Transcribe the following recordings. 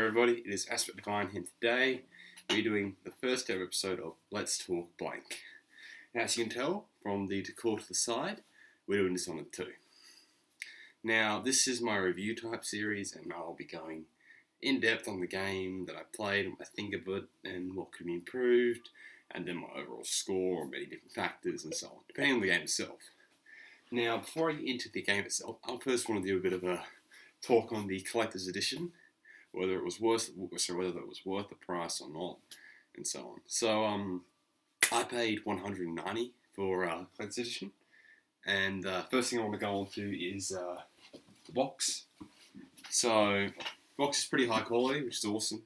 everybody, it is Aspect Divine here. Today we're doing the first ever episode of Let's Talk Blank. Now, as you can tell from the decor to the side, we're doing Dishonored 2. Now, this is my review type series, and I'll be going in depth on the game that I played, what I think of it, and what could be improved, and then my overall score, and many different factors, and so on, depending on the game itself. Now, before I get into the game itself, I'll first want to do a bit of a talk on the collector's edition, whether it was worth the price or not, and so on. So I paid $190 for collector's edition, and first thing I want to go on to is the box. So the box is pretty high quality, which is awesome.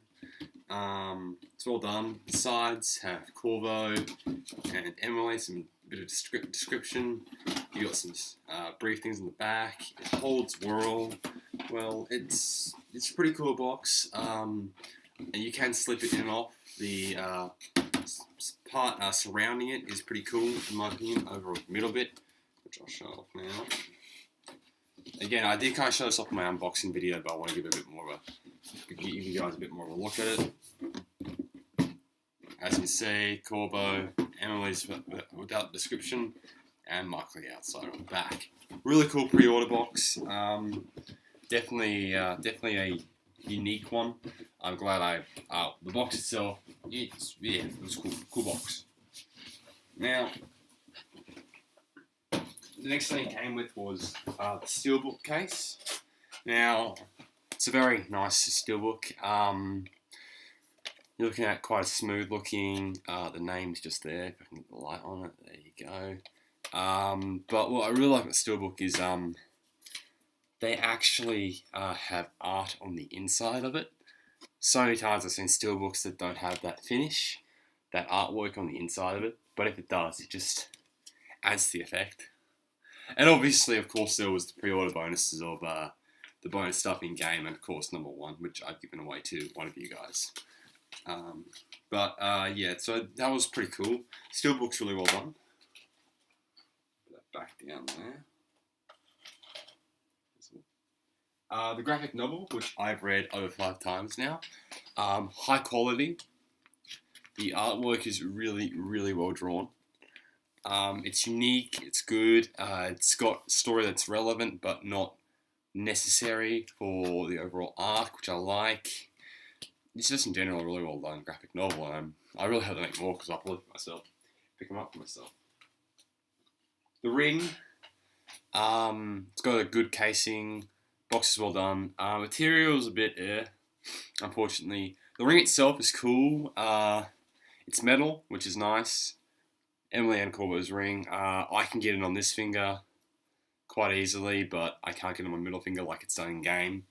It's well done. The sides have Corvo and Emily, some bit of description. You got some brief things in the back. It holds well. It's a pretty cool box, and you can slip it in and off. The part surrounding it is pretty cool, in my opinion, over the middle bit, which I'll show off now. Again, I did kind of show this off in my unboxing video, but I want to give it a bit more of give you guys a bit more of a look at it. As you can see, Corbo, Emily's without description, and Michael outside on the back. Really cool pre-order box. Definitely a unique one. I'm glad the box itself, it was a cool box. Now, the next thing it came with was the steelbook case. Now, it's a very nice steelbook. You're looking at quite a smooth looking. The name's just there. If I can get the light on it, there you go. But what I really like about steelbook is they actually have art on the inside of it. So many times I've seen steelbooks that don't have that finish, that artwork on the inside of it. But if it does, it just adds to the effect. And obviously, of course, there was the pre-order bonuses of the bonus stuff in game, and of course, number 1, which I've given away to one of you guys. Yeah, so that was pretty cool. Steelbook's really well done. Put that back down there. The graphic novel, which I've read over 5 times now, high quality. The artwork is really, really well drawn. It's unique, it's good, it's got a story that's relevant but not necessary for the overall arc, which I like. It's just in general a really well done graphic novel, and I really hope to make more because I'll probably pick them up for myself. The ring, it's got a good casing. Box is well done. Material's a bit unfortunately. The ring itself is cool. It's metal, which is nice. Emily and Corbo's ring. I can get it on this finger quite easily, but I can't get it on my middle finger like it's done in game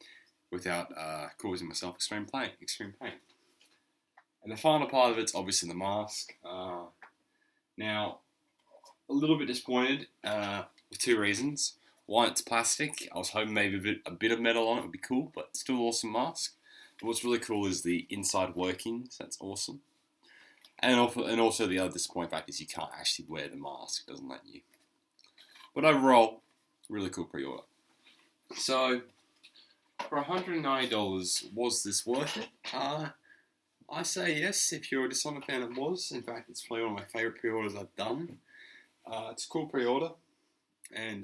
without causing myself extreme pain. And the final part of it's obviously the mask. Now, a little bit disappointed for 2 reasons. One, it's plastic. I was hoping maybe a bit of metal on it would be cool, but still an awesome mask. But what's really cool is the inside workings. That's awesome. And also the other disappointing fact is you can't actually wear the mask. It doesn't let you. But overall, really cool pre-order. So, for $190, was this worth it? I say yes. If you're a Dishonored fan, it was. In fact, it's probably one of my favourite pre-orders I've done. It's a cool pre-order. And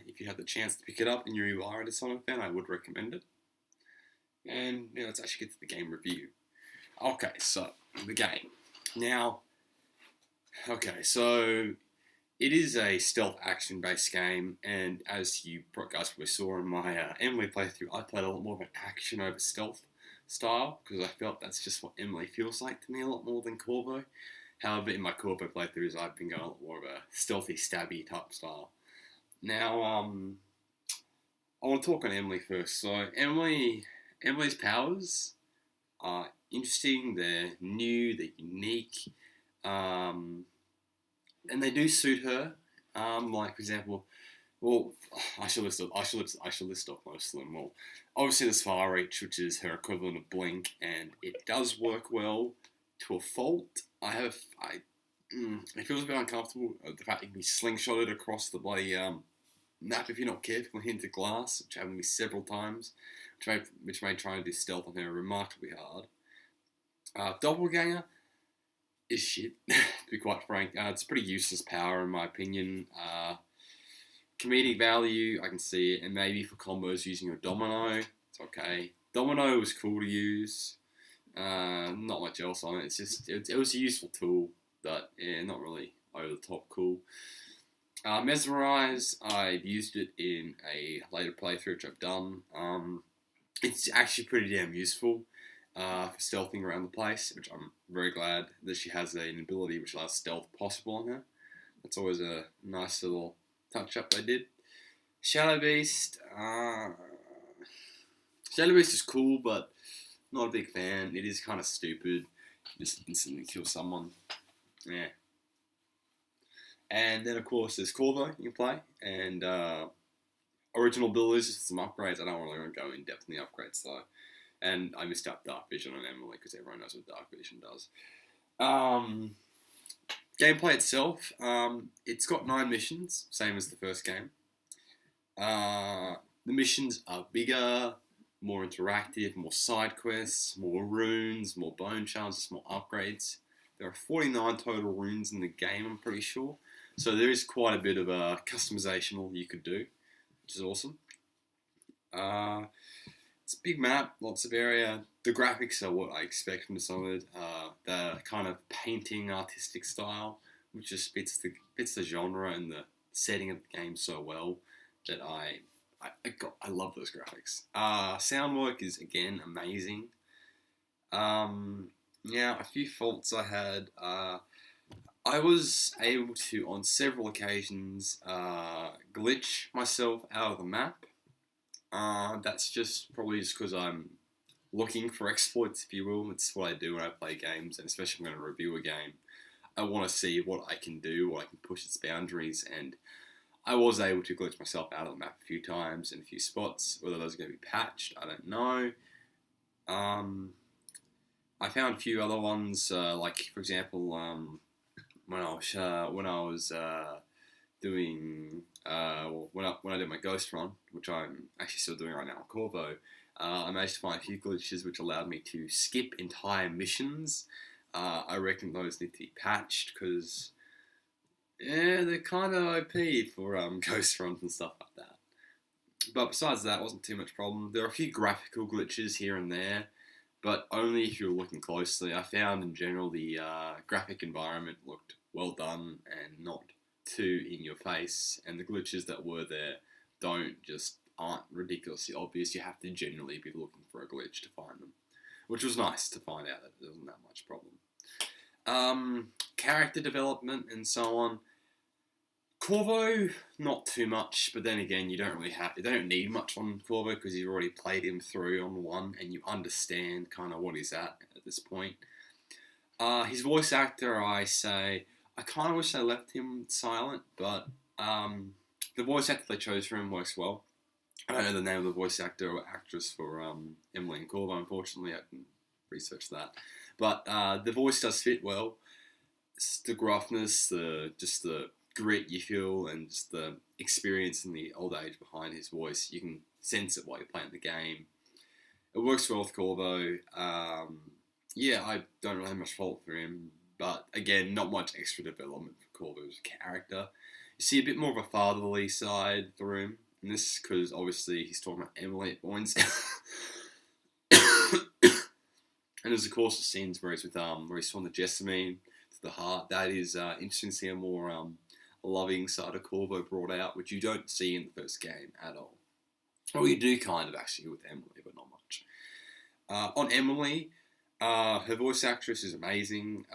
if you have the chance to pick it up and you are a Dishonored fan, I would recommend it. And let's actually get to the game review. Okay, so the game. Now, so it is a stealth action-based game, and as you guys probably saw in my Emily playthrough, I played a lot more of an action over stealth style because I felt that's just what Emily feels like to me a lot more than Corvo. However, in my Corvo playthroughs, I've been going a lot more of a stealthy, stabby type style. Now, I want to talk on Emily first. So, Emily's powers are interesting, they're new, they're unique, and they do suit her. Like, for example, I should list off most of them. Well, obviously there's Far Reach, which is her equivalent of Blink, and it does work well to a fault. It feels a bit uncomfortable, the fact that you can be slingshotted across the bloody map if you're not careful and hit the glass, which happened to me several times, which made trying to do stealth on her remarkably hard. Doppelganger is shit, to be quite frank. It's a pretty useless power in my opinion. Comedic value, I can see it, and maybe for combos using your domino, it's okay. Domino was cool to use. Not much else on it. It's just it was a useful tool, but yeah, not really over the top cool. Mesmerize, I've used it in a later playthrough which I've done. It's actually pretty damn useful for stealthing around the place, which I'm very glad that she has an ability which allows stealth possible on her. That's always a nice little touch up they did. Shadow Beast is cool, but not a big fan. It is kind of stupid. Just instantly kill someone. Yeah. And then, of course, there's Corvo you can play. And original abilities, just some upgrades. I don't really want to go in depth in the upgrades, though. And I missed out Dark Vision on Emily, because everyone knows what Dark Vision does. Gameplay itself, it's got 9 missions, same as the first game. The missions are bigger, more interactive, more side quests, more runes, more bone challenges, more upgrades. There are 49 total runes in the game, I'm pretty sure. So there is quite a bit of customization you could do, which is awesome. It's a big map, lots of area. The graphics are what I expect from Dishonored. The kind of painting artistic style, which just fits the genre and the setting of the game so well that I love those graphics. Sound work is again amazing. Yeah, a few faults I had. I was able to, on several occasions, glitch myself out of the map. That's probably just because I'm looking for exploits, if you will. It's what I do when I play games, and especially when I'm going to review a game. I want to see what I can do, what I can push its boundaries, and I was able to glitch myself out of the map a few times in a few spots. Whether those are going to be patched, I don't know. I found a few other ones, like for example, when I did my ghost run, which I'm actually still doing right now on Corvo, I managed to find a few glitches which allowed me to skip entire missions. I reckon those need to be patched because they're kind of OP for ghost runs and stuff like that. But besides that, it wasn't too much problem. There are a few graphical glitches here and there, but only if you're looking closely. I found in general the graphic environment looked well done and not too in your face, and the glitches that were there aren't ridiculously obvious. You have to generally be looking for a glitch to find them, which was nice to find out that there wasn't that much problem. Character development and so on. Corvo, not too much, but then again, you don't need much on Corvo because you've already played him through on 1 and you understand kind of what he's at this point. His voice actor, I kind of wish I left him silent, but the voice actor they chose for him works well. I don't know the name of the voice actor or actress for Emily and Corvo, unfortunately. I can research that. But the voice does fit well. It's the gruffness, the grit you feel, and just the experience and the old age behind his voice. You can sense it while you're playing the game. It works well with Corvo. Yeah, I don't really have much fault for him. But again, not much extra development for Corvo's character. You see a bit more of a fatherly side through him. And this is because obviously he's talking about Emily at points. And there's of course the scenes where he's from the Jessamine to the heart. That is interesting to see a more loving side of Corvo brought out, which you don't see in the first game at all. Well, you do kind of actually with Emily, but not much. On Emily, her voice actress is amazing.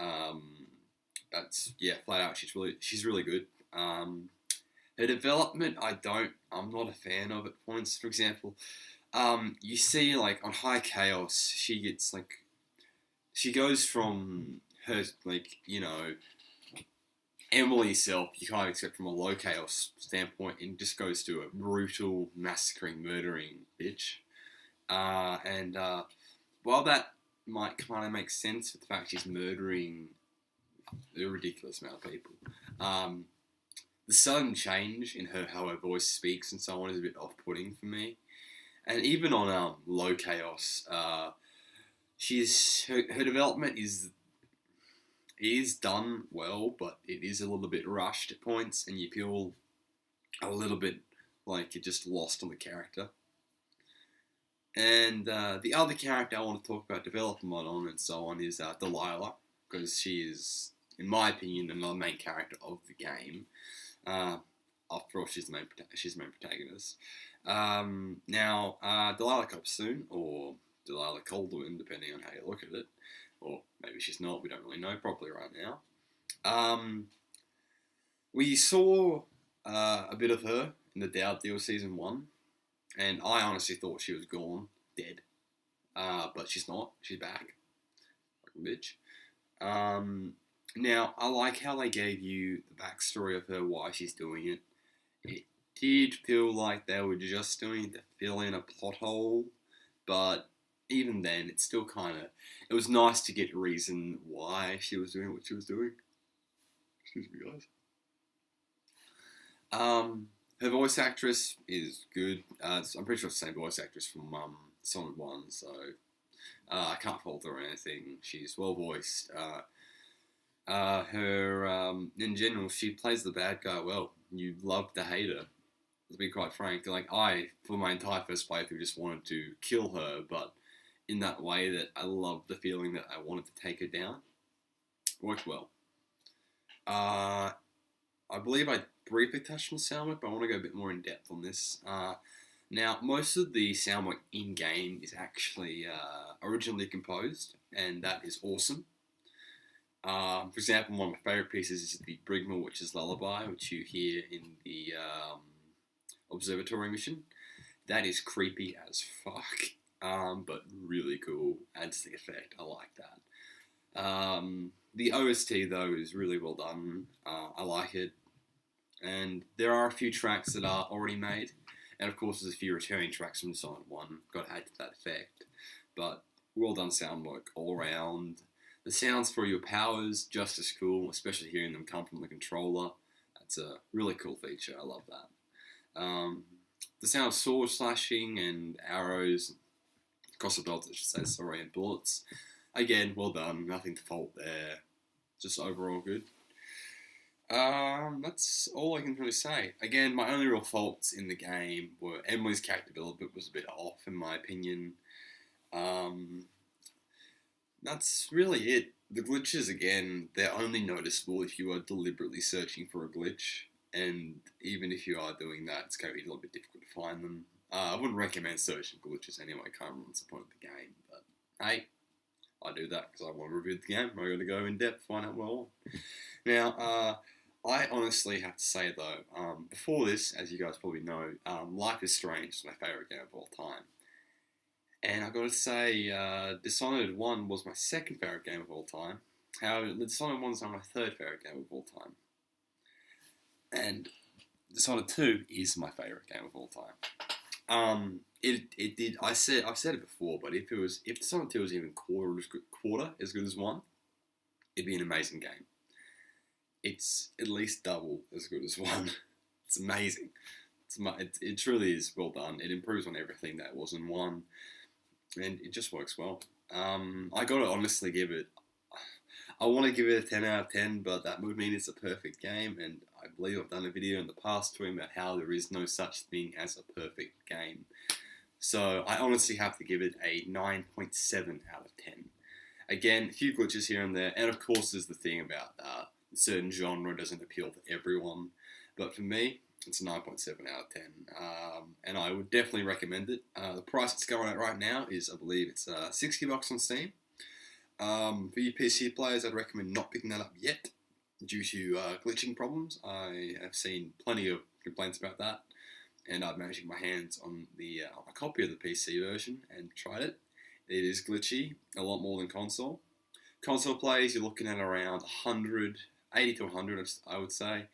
Flat out, she's really good. Her development, I'm not a fan of at points. For example, you see like on High Chaos, she goes from her Emily self, you kind of expect from a low chaos standpoint, and just goes to a brutal, massacring, murdering bitch. While that might kind of make sense with the fact she's murdering a ridiculous amount of people, the sudden change in how her voice speaks and so on is a bit off-putting for me. And even on low chaos, her development is done well, but it is a little bit rushed at points, and you feel a little bit like you're just lost on the character. And the other character I want to talk about development on and so on is Delilah, because she is, in my opinion, another main character of the game. After all, she's the main protagonist. Now, Delilah comes soon, or Delilah Colderman, depending on how you look at it. Or maybe she's not, we don't really know properly right now. We saw a bit of her in the Dow Deal Season 1, and I honestly thought she was gone, dead. But she's not, she's back. Like a bitch. Now, I like how they gave you the backstory of her, why she's doing it. It did feel like they were just doing it to fill in a plot hole, but even then, it's still kind of... It was nice to get a reason why she was doing what she was doing. Excuse me, guys. Her voice actress is good. I'm pretty sure it's the same voice actress from Dishonored 1, so I can't fault her or anything. She's well voiced. In general, she plays the bad guy well. You love to hate her. To be quite frank, like for my entire first playthrough, just wanted to kill her, but in that way that I loved the feeling that I wanted to take her down. Worked well. I believe I briefly touched on sound work, but I want to go a bit more in depth on this. Now, most of the sound work in-game is actually originally composed, and that is awesome. For example, one of my favourite pieces is the Brigmal Witch's Lullaby, which you hear in the observatory mission. That is creepy as fuck, but really cool. Adds to the effect. I like that. The OST, though, is really well done. I like it. And there are a few tracks that are already made. And of course, there's a few returning tracks from Dishonored 1. Got to add to that effect. But well done sound work all around. The sounds for your powers, just as cool, especially hearing them come from the controller. That's a really cool feature. I love that. The sound of sword slashing and arrows, cross the belt, I should say, sorry, and bullets. Again, well done. Nothing to fault there. Just overall good. That's all I can really say. Again, my only real faults in the game were Emily's character development was a bit off, in my opinion. That's really it. The glitches, again, they're only noticeable if you are deliberately searching for a glitch, and even if you are doing that, it's going to be a little bit difficult to find them. I wouldn't recommend searching for glitches anyway, can't remember what's the point of the game, but hey, I do that because I want to review the game. I'm going to go in depth, find out more. Now, I honestly have to say though, before this, as you guys probably know, Life is Strange is my favourite game of all time. And I've got to say, Dishonored 1 was my second favourite game of all time. However, Dishonored 1 is now my third favourite game of all time. And Dishonored 2 is my favourite game of all time. It did. I've said it before, but if Dishonored 2 was even quarter as good as 1, it'd be an amazing game. It's at least double as good as 1. It's amazing. It truly is well done. It improves on everything that was in 1. And it just works well. I gotta honestly give it... I want to give it a 10 out of 10, but that would mean it's a perfect game, and I believe I've done a video in the past talking about how there is no such thing as a perfect game. So I honestly have to give it a 9.7 out of 10. Again, a few glitches here and there, and of course there's the thing about a certain genre doesn't appeal to everyone, but for me, it's a 9.7 out of 10, and I would definitely recommend it. The price it's going at right now is, I believe, it's $60 on Steam. For you PC players, I'd recommend not picking that up yet, due to glitching problems. I have seen plenty of complaints about that, and I've managed to get my hands on a copy of the PC version and tried it. It is glitchy, a lot more than console. Console players, you're looking at around 80 to 100, I would say.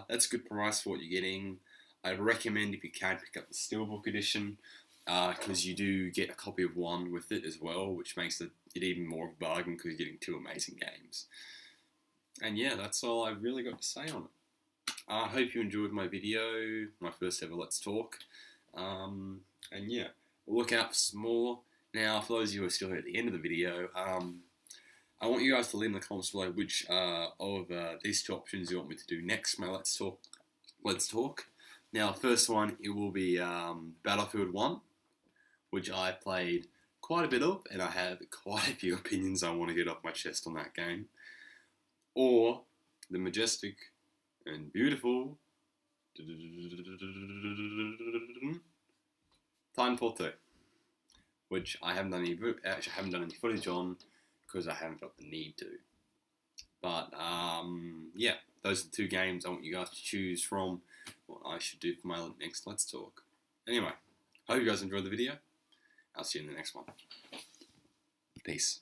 That's a good price for what you're getting. I'd recommend, if you can, pick up the Steelbook edition, because you do get a copy of 1 with it as well, which makes it even more of a bargain because you're getting 2 amazing games. And yeah, that's all I've really got to say on it. I hope you enjoyed my video, my first ever Let's Talk. And yeah, look out for some more. Now, for those of you who are still here at the end of the video, I want you guys to leave in the comments below which of these two options you want me to do next. My Let's Talk. Now, first one, it will be Battlefield 1, which I played quite a bit of, and I have quite a few opinions I want to get off my chest on that game. Or the majestic and beautiful Titanfall 2, which I haven't done any footage on because I haven't felt the need to. But yeah, those are the two games I want you guys to choose from what I should do for my next Let's Talk. Anyway, hope you guys enjoyed the video. I'll see you in the next one. Peace.